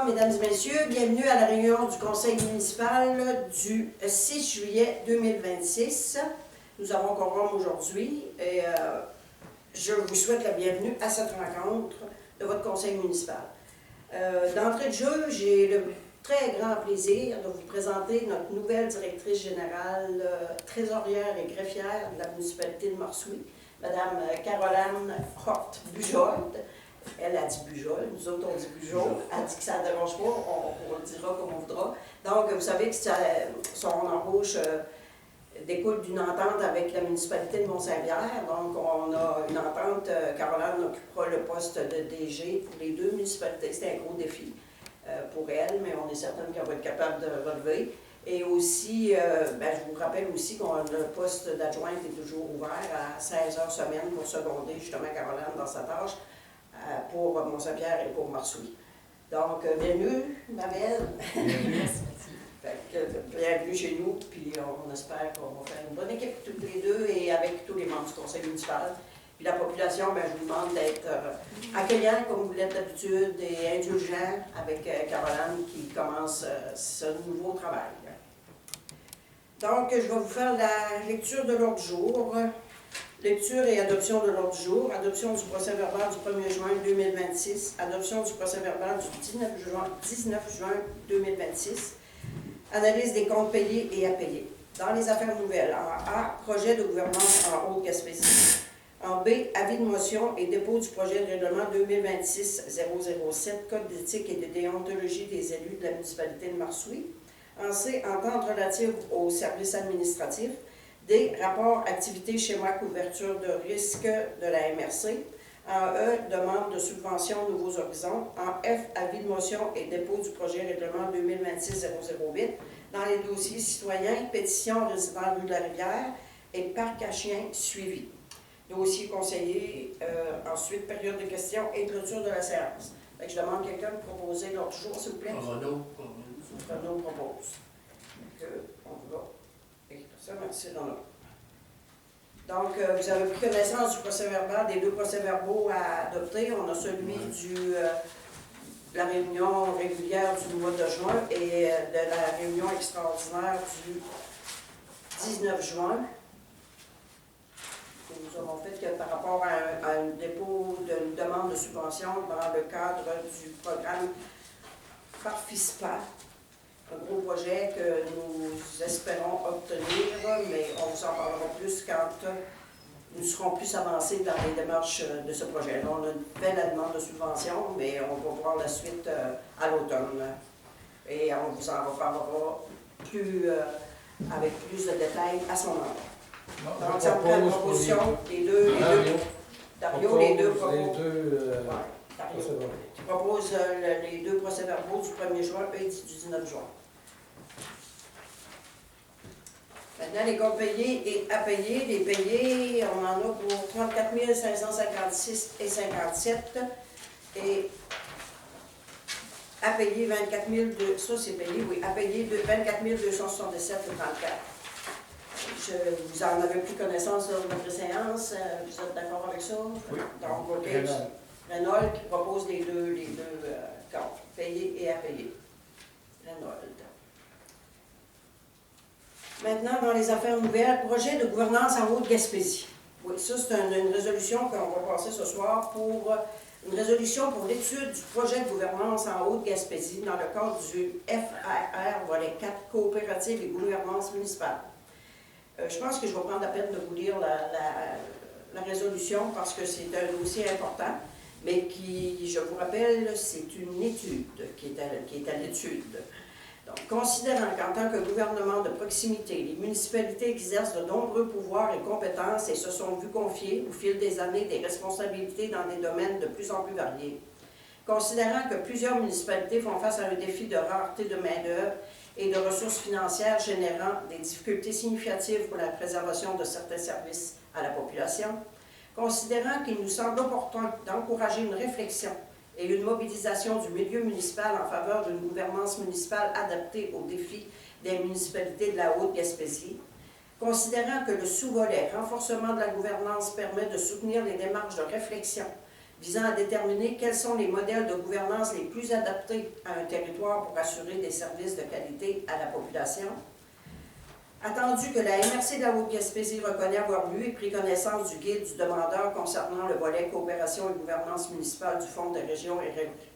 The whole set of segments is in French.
Bonsoir, mesdames et messieurs. Bienvenue à la réunion du conseil municipal du 6 juillet 2026. Nous avons quorum aujourd'hui et je vous souhaite la bienvenue à cette rencontre de votre conseil municipal. D'entrée de jeu, j'ai le très grand plaisir de vous présenter notre nouvelle directrice générale, trésorière et greffière de la municipalité de Morsoui, Madame Caroline Horte-Bujold. Elle a dit Bujold, nous autres on dit Bujold. Elle dit que ça ne dérange pas, on le dira comme on voudra. Donc, vous savez que son embauche découle d'une entente avec la municipalité de Mont-Saint-Pierre. Donc, on a une entente, Caroline occupera le poste de DG pour les deux municipalités. C'est un gros défi pour elle, mais on est certain qu'elle va être capable de relever. Et aussi, je vous rappelle aussi que le poste d'adjointe est toujours ouvert à 16 heures semaine pour seconder justement Caroline dans sa tâche pour Mont-Saint-Pierre et pour Morsoui. Donc, bienvenue, ma belle. Merci. Bienvenue chez nous, puis on espère qu'on va faire une bonne équipe toutes les deux et avec tous les membres du conseil municipal. Puis la population, je vous demande d'être accueillant comme vous l'êtes d'habitude et indulgent avec Caroline qui commence ce nouveau travail. Donc, je vais vous faire la lecture de l'ordre du jour. Lecture et adoption de l'ordre du jour. Adoption du procès-verbal du 1er juin 2026. Adoption du procès-verbal du 19 juin 2026. Analyse des comptes payés et à payer. Dans les affaires nouvelles, en A, projet de gouvernance en Haute-Gaspésie. En B, avis de motion et dépôt du projet de règlement 2026-007, Code d'éthique et de déontologie des élus de la municipalité de Morsoui. En C, entente relative aux services administratifs. D, rapport activité schéma couverture de risque de la MRC. En E, demande de subvention Nouveaux Horizons. En F, avis de motion et dépôt du projet règlement 2026-008 dans les dossiers citoyens, pétition résident rue de la Rivière et parc à chiens suivi. Dossier conseillé, ensuite période de questions et clôture de la séance. Fait que je demande quelqu'un de proposer l'ordre du jour, s'il vous plaît. Renaud propose. Donc, on va écrire ça, merci Renaud. Donc, vous avez pris connaissance du procès-verbal, des deux procès-verbaux à adopter. On a celui de la réunion régulière du mois de juin et de la réunion extraordinaire du 19 juin. Nous avons fait que par rapport à un dépôt d'une demande de subvention dans le cadre du programme Parfispa, un gros projet que nous espérons obtenir, mais on vous en parlera plus quand nous serons plus avancés dans les démarches de ce projet. Là, on a fait la demande de subvention, mais on va voir la suite à l'automne. Et on vous en reparlera avec plus de détails à ce moment-là. Donc, ça me prend la proposition Dario, les deux proposent. Tu proposes les deux procès-verbaux du 1er juin et du 19 juin. Maintenant, les comptes payés et à payer. Les payés, on en a pour 34 556 et 57. Et à payer 24 000, ça c'est payé, oui, à payer 24 267 et 34. Vous en avez pris connaissance lors de votre séance. Vous êtes d'accord avec ça? Oui. Donc, OK. Renaud qui propose les deux comptes, payés et à payer. Renaud. Maintenant, dans les affaires nouvelles, projet de gouvernance en Haute-Gaspésie. Oui, ça, c'est une résolution qu'on va passer ce soir pour une résolution pour l'étude du projet de gouvernance en Haute-Gaspésie dans le cadre du FRR, volet 4, coopérative et gouvernance municipale. Je pense que je vais prendre la peine de vous lire la résolution parce que c'est un dossier important, mais qui, je vous rappelle, c'est une étude qui est à l'étude. Donc, considérant qu'en tant que gouvernement de proximité, les municipalités exercent de nombreux pouvoirs et compétences et se sont vues confier au fil des années des responsabilités dans des domaines de plus en plus variés, considérant que plusieurs municipalités font face à un défi de rareté de main-d'œuvre et de ressources financières générant des difficultés significatives pour la préservation de certains services à la population, considérant qu'il nous semble opportun d'encourager une réflexion et une mobilisation du milieu municipal en faveur d'une gouvernance municipale adaptée aux défis des municipalités de la Haute-Gaspésie, considérant que le sous-volet renforcement de la gouvernance permet de soutenir les démarches de réflexion visant à déterminer quels sont les modèles de gouvernance les plus adaptés à un territoire pour assurer des services de qualité à la population. Attendu que la MRC de la Haute-Gaspésie reconnaît avoir lu et pris connaissance du guide du demandeur concernant le volet coopération et gouvernance municipale du Fonds de région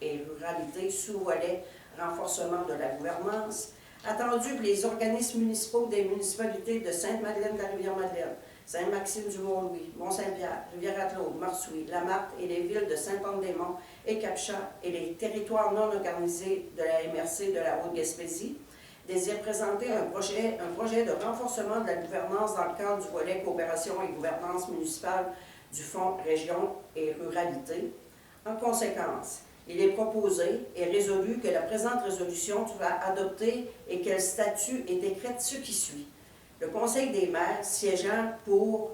et ruralité, sous-volet renforcement de la gouvernance. Attendu que les organismes municipaux des municipalités de Sainte-Madeleine de la Rivière-Madeleine, Saint-Maxime-du-Mont-Louis, Mont-Saint-Pierre, Rivière-à-Claude, Marsouilles, Lamarque et les villes de Saint-Anne-des-Monts et Capchat et les territoires non organisés de la MRC de la Haute-Gaspésie désirent présenter un projet de renforcement de la gouvernance dans le cadre du volet coopération et gouvernance municipale du Fonds région et ruralité. En conséquence, il est proposé et résolu que la présente résolution soit adoptée et que le statut est décrète ce qui suit. Le Conseil des maires, siégeant pour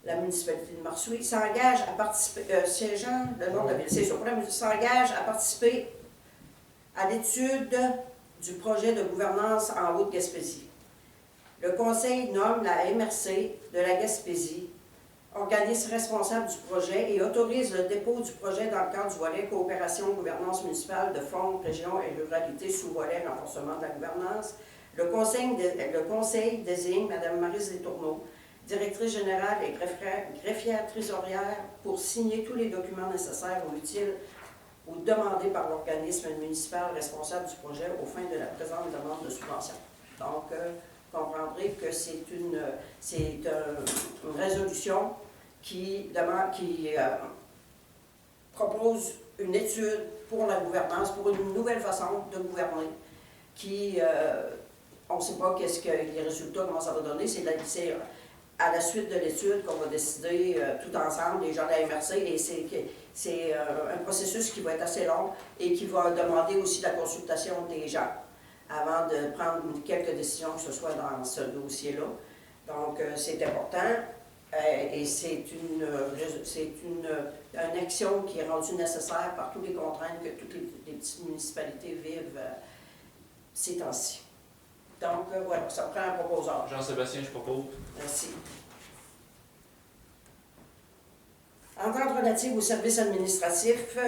la municipalité de Marsouilles, s'engage à participer, siégeant, le nom de la ville, c'est ça, s'engage à participer à l'étude du projet de gouvernance en Haute-Gaspésie. Le Conseil nomme la MRC de la Gaspésie, organisme responsable du projet, et autorise le dépôt du projet dans le cadre du volet coopération gouvernance municipale de Fonds, région et ruralité sous volet renforcement de la gouvernance. Le conseil désigne Mme Maryse Letourneau, directrice générale et greffière trésorière, pour signer tous les documents nécessaires ou utiles ou demandés par l'organisme municipal responsable du projet aux fins de la présente demande de subvention. Donc, vous comprendrez que c'est une résolution qui propose une étude pour la gouvernance, pour une nouvelle façon de gouverner, qui, on ne sait pas qu'est-ce que les résultats, comment ça va donner, c'est à la suite de l'étude qu'on va décider tout ensemble, les gens de la MRC, et c'est un processus qui va être assez long et qui va demander aussi la consultation des gens avant de prendre quelques décisions, que ce soit dans ce dossier-là. Donc, c'est important et c'est une action qui est rendue nécessaire par toutes les contraintes que toutes les petites municipalités vivent ces temps-ci. Donc, voilà, ça prend un proposeur. Jean-Sébastien, je propose. Merci. Entente relative aux services administratifs.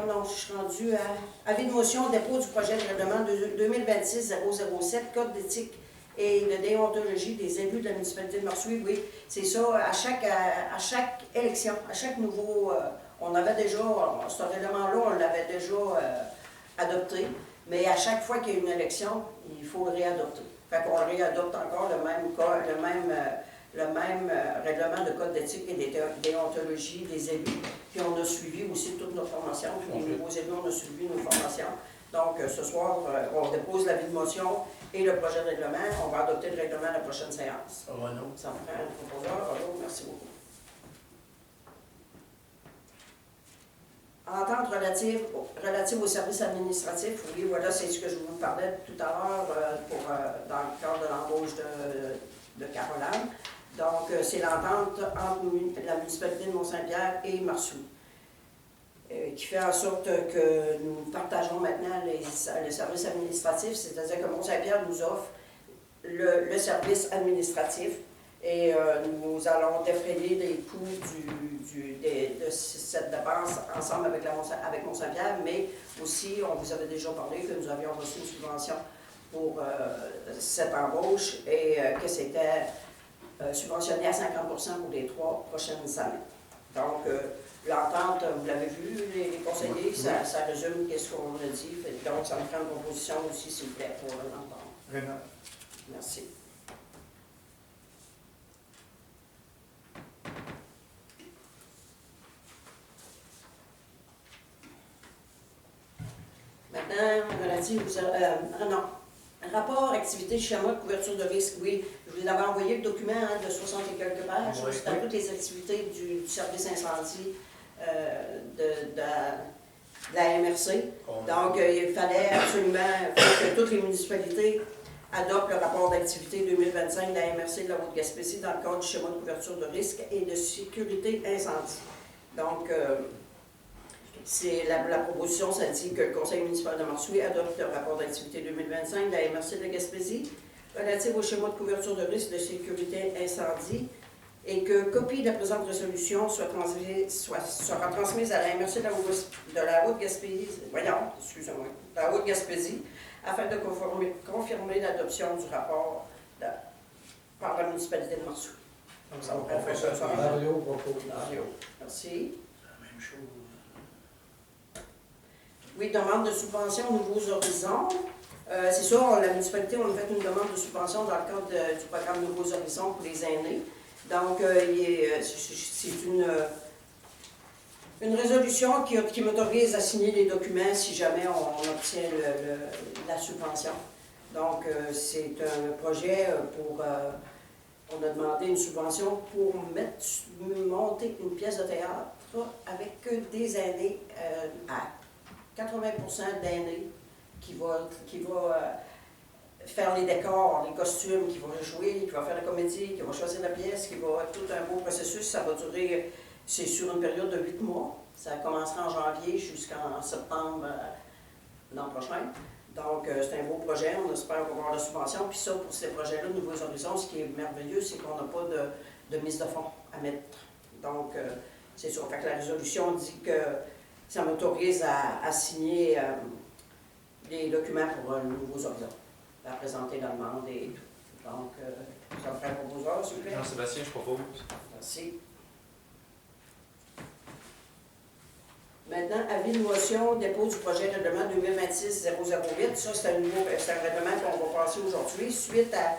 Non, je suis rendue à avis de motion, dépôt du projet de règlement 2026-007, Code d'éthique et de déontologie des élus de la municipalité de Marsouilles. Oui, c'est ça. À chaque élection, à chaque nouveau... on avait déjà... Ce règlement-là, on l'avait déjà adopté. Mais à chaque fois qu'il y a une élection, il faut le réadopter. Fait qu'on réadopte encore le même règlement de code d'éthique et de déontologie des élus. Puis on a suivi aussi toute notre formation. Tous les nouveaux élus, on a suivi nos formations. Donc ce soir, on dépose l'avis de motion et le projet de règlement. On va adopter le règlement à la prochaine séance. Ça me prend un proposeur. Merci beaucoup. Entente relative aux services administratifs, oui, voilà, c'est ce que je vous parlais tout à l'heure dans le cadre de l'embauche de Caroline. Donc, c'est l'entente entre la municipalité de Mont-Saint-Pierre et Marsouilles, qui fait en sorte que nous partageons maintenant les services administratifs, c'est-à-dire que Mont-Saint-Pierre nous offre le service administratif. Et nous allons défrayer les coûts de cette dépense ensemble avec Mont-Saint-Pierre, mais aussi, on vous avait déjà parlé que nous avions reçu une subvention pour cette embauche et que c'était subventionné à 50 pour les 3 prochaines années. Donc, l'entente, vous l'avez vu, les conseillers, ça résume ce qu'on a dit. Donc, ça me prend une proposition aussi, s'il vous plaît, pour l'entente. Merci. Maintenant, relative aux... rapport activité schéma de couverture de risque, oui. Je vous avais envoyé le document de 60 et quelques pages. Oui, C'était toutes les activités du service incendie de la MRC. Donc, il fallait absolument que toutes les municipalités adoptent le rapport d'activité 2025 de la MRC de la Haute-Gaspésie dans le cadre du schéma de couverture de risque et de sécurité incendie. Donc, c'est la proposition, ça dit que le Conseil municipal de Marsouilles adopte le rapport d'activité 2025 de la MRC de la Gaspésie relative au schéma de couverture de risque de sécurité incendie et que copie de la présente résolution sera transmise à la MRC de la Haute-Gaspésie, de la Haute-Gaspésie, afin de confirmer l'adoption du rapport par la municipalité de Marceau. Donc, ça va faire ça. Mario propose. Mario, merci. La même chose. Oui, demande de subvention Nouveaux Horizons. C'est sûr, la municipalité, on a fait une demande de subvention dans le cadre du programme Nouveaux Horizons pour les aînés. Donc, c'est une résolution qui m'autorise à signer les documents si jamais on obtient la subvention. Donc, c'est un projet pour... on a demandé une subvention pour monter une pièce de théâtre avec des aînés, à 80% d'aînés qui va faire les décors, les costumes, qui va jouer, qui va faire la comédie, qui va choisir la pièce, qui va être tout un beau processus. Ça va durer, c'est sur une période de 8 mois. Ça commencera en janvier jusqu'en septembre l'an prochain. Donc, c'est un beau projet. On espère avoir la subvention. Puis ça, pour ces projets-là, Nouveaux Horizons, ce qui est merveilleux, c'est qu'on n'a pas de mise de fonds à mettre. Donc, c'est sûr. Fait que la résolution dit que ça m'autorise à signer les documents pour Nouveaux Horizons, à présenter la demande et tout. Donc, ça me fait un proposeur, s'il vous plaît. Jean-Sébastien, je propose. Merci. Maintenant, avis de motion, dépôt du projet de règlement 2026-008. Ça, c'est un règlement qu'on va passer aujourd'hui. Suite à,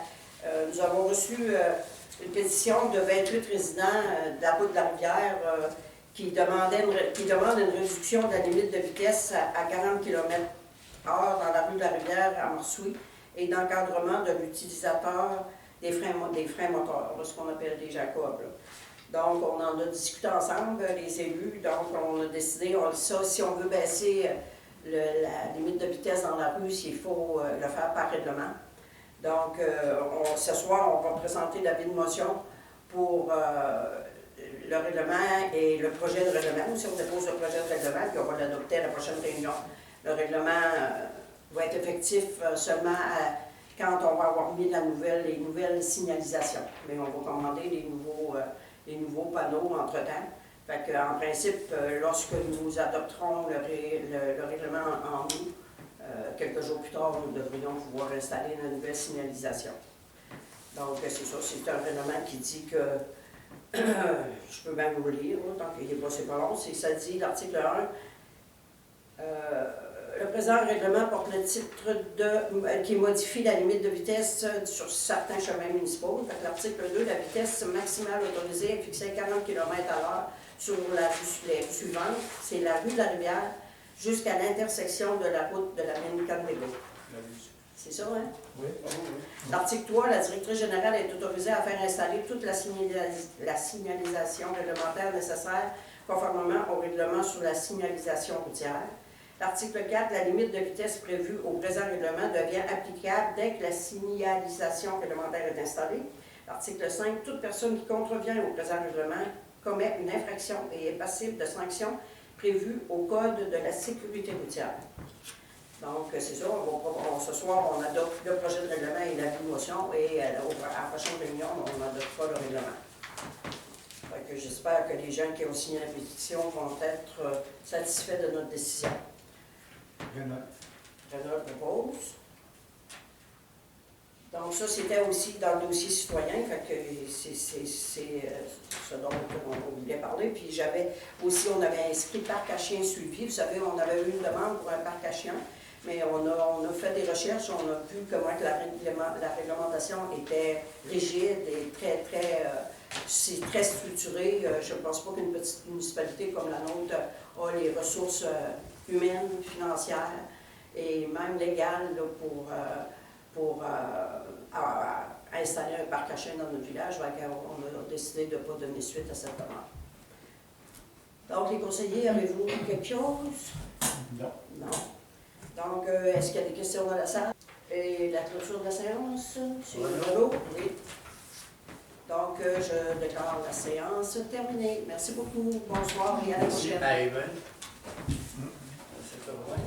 nous avons reçu une pétition de 28 résidents de la route de la Rivière qui demandent une réduction de la limite de vitesse à 40 km/h dans la rue de la Rivière à Marsoui et d'encadrement de l'utilisateur des freins moteurs, ce qu'on appelle des Jacobs. Donc, on en a discuté ensemble, les élus. Donc, on a décidé, si on veut baisser la limite de vitesse dans la rue, il faut le faire par règlement. Donc, ce soir, on va présenter l'avis de motion pour le règlement et le projet de règlement. Si on dépose le projet de règlement, puis on va l'adopter à la prochaine réunion. Le règlement va être effectif seulement quand on va avoir mis les nouvelles signalisations. Mais on va commander les nouveaux panneaux entre-temps. Fait qu'en principe, lorsque nous adopterons le règlement en août, quelques jours plus tard, nous devrions pouvoir installer la nouvelle signalisation. Donc, c'est ça, c'est un règlement qui dit que, je peux bien vous le lire, tant qu'il n'est pas, c'est pas long, ça dit, l'article 1, le présent règlement porte le titre qui modifie la limite de vitesse sur certains chemins municipaux. L'article 2, la vitesse maximale autorisée est fixée à 40 km/h sur la rue suivante, c'est la rue de la Rivière, jusqu'à l'intersection de la route de la mine Canrego. C'est ça, hein? Oui. L'article 3, la directrice générale est autorisée à faire installer toute la signalisation réglementaire nécessaire conformément au règlement sur la signalisation routière. L'article 4, la limite de vitesse prévue au présent règlement devient applicable dès que la signalisation réglementaire est installée. L'article 5, toute personne qui contrevient au présent règlement commet une infraction et est passible de sanctions prévues au Code de la sécurité routière. Donc, c'est ça, ce soir, on adopte le projet de règlement et la motion et à la prochaine réunion, on adoptera le règlement. J'espère que les gens qui ont signé la pétition vont être satisfaits de notre décision. Renaud propose. Donc ça, c'était aussi dans le dossier citoyen, fait que c'est ce dont on voulait parler. Puis on avait inscrit parc à chiens suivi. Vous savez, on avait eu une demande pour un parc à chiens, mais on a fait des recherches, on a vu comment la réglementation était rigide et c'est très structuré. Je ne pense pas qu'une petite municipalité comme la nôtre a les ressources humaines, financières et même légales là, pour installer un parc à chiens dans notre village. On a décidé de ne pas donner suite à cette demande. Donc, les conseillers, avez-vous quelque chose? Non. Non. Donc, est-ce qu'il y a des questions dans la salle? Et la clôture de la séance? C'est Renaud? Oui. Donc, je déclare la séance terminée. Merci beaucoup. Bonsoir et à la prochaine. Merci, Ivan. Mm. C'est pas vrai.